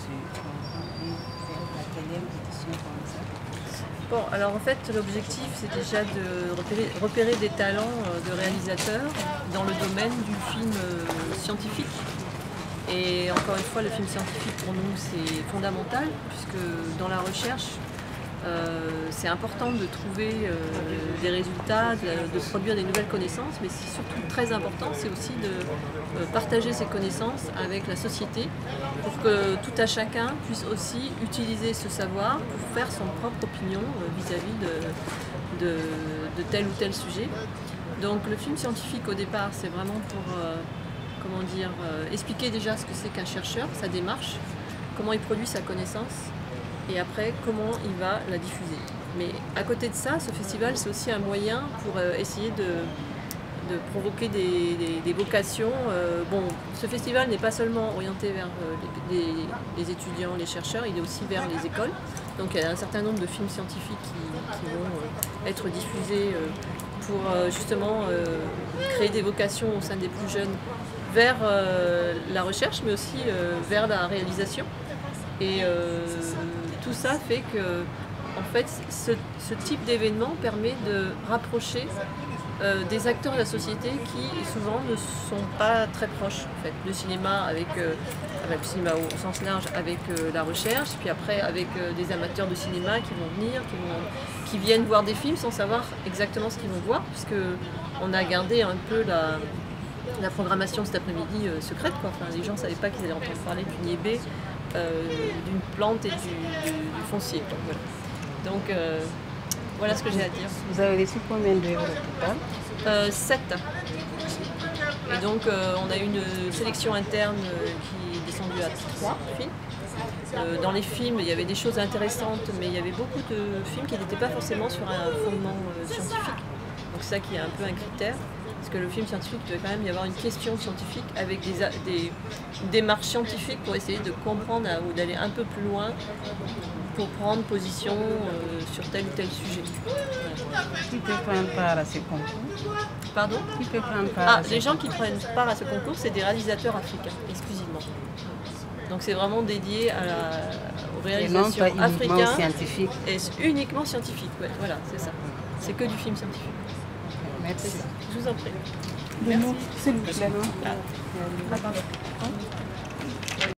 et faire la quatrième édition comme ça? Bon, alors en fait, l'objectif, c'est déjà de repérer des talents de réalisateurs dans le domaine du film scientifique. Et encore une fois, le film scientifique, pour nous, c'est fondamental, puisque dans la recherche, c'est important de trouver des résultats, de produire des nouvelles connaissances, mais c'est surtout très important, c'est aussi de partager ces connaissances avec la société pour que tout à chacun puisse aussi utiliser ce savoir pour faire son propre opinion vis-à-vis de tel ou tel sujet. Donc le film scientifique au départ, c'est vraiment pour comment dire, expliquer déjà ce que c'est qu'un chercheur, sa démarche, comment il produit sa connaissance, et après comment il va la diffuser. Mais à côté de ça, ce festival, c'est aussi un moyen pour essayer de provoquer des vocations. Bon, ce festival n'est pas seulement orienté vers les étudiants, les chercheurs, il est aussi vers les écoles. Donc il y a un certain nombre de films scientifiques qui vont être diffusés pour justement créer des vocations au sein des plus jeunes vers la recherche, mais aussi vers la réalisation. Et tout ça fait que, en fait, ce type d'événement permet de rapprocher des acteurs de la société qui souvent ne sont pas très proches. En fait, le cinéma avec le cinéma au sens large, avec la recherche, puis après avec des amateurs de cinéma qui vont venir, qui viennent voir des films sans savoir exactement ce qu'ils vont voir, puisque on a gardé un peu la programmation cet après-midi secrète, quoi. Enfin, les gens ne savaient pas qu'ils allaient entendre parler du niébé, d'une plante et du foncier. Donc voilà ce que j'ai à dire. Vous avez reçu combien d'œuvres au total? 7. Et donc on a eu une sélection interne qui est descendue à 3 films. Dans les films, il y avait des choses intéressantes, mais il y avait beaucoup de films qui n'étaient pas forcément sur un fondement scientifique. Donc c'est ça qui est un peu un critère. Parce que le film scientifique, il devait quand même y avoir une question scientifique avec des démarches scientifiques pour essayer de comprendre ou d'aller un peu plus loin pour prendre position sur tel ou tel sujet. Qui peut prendre part à ce concours? Pardon? Qui peut prendre part les gens qui prennent part à ce concours, c'est des réalisateurs africains, exclusivement. Donc c'est vraiment dédié aux réalisations africaines. Scientifique. Et uniquement scientifique, ouais, voilà, c'est ça. C'est que du film scientifique. Merci. Je vous en prie. Merci. S'il vous plaît. Ah, pardon.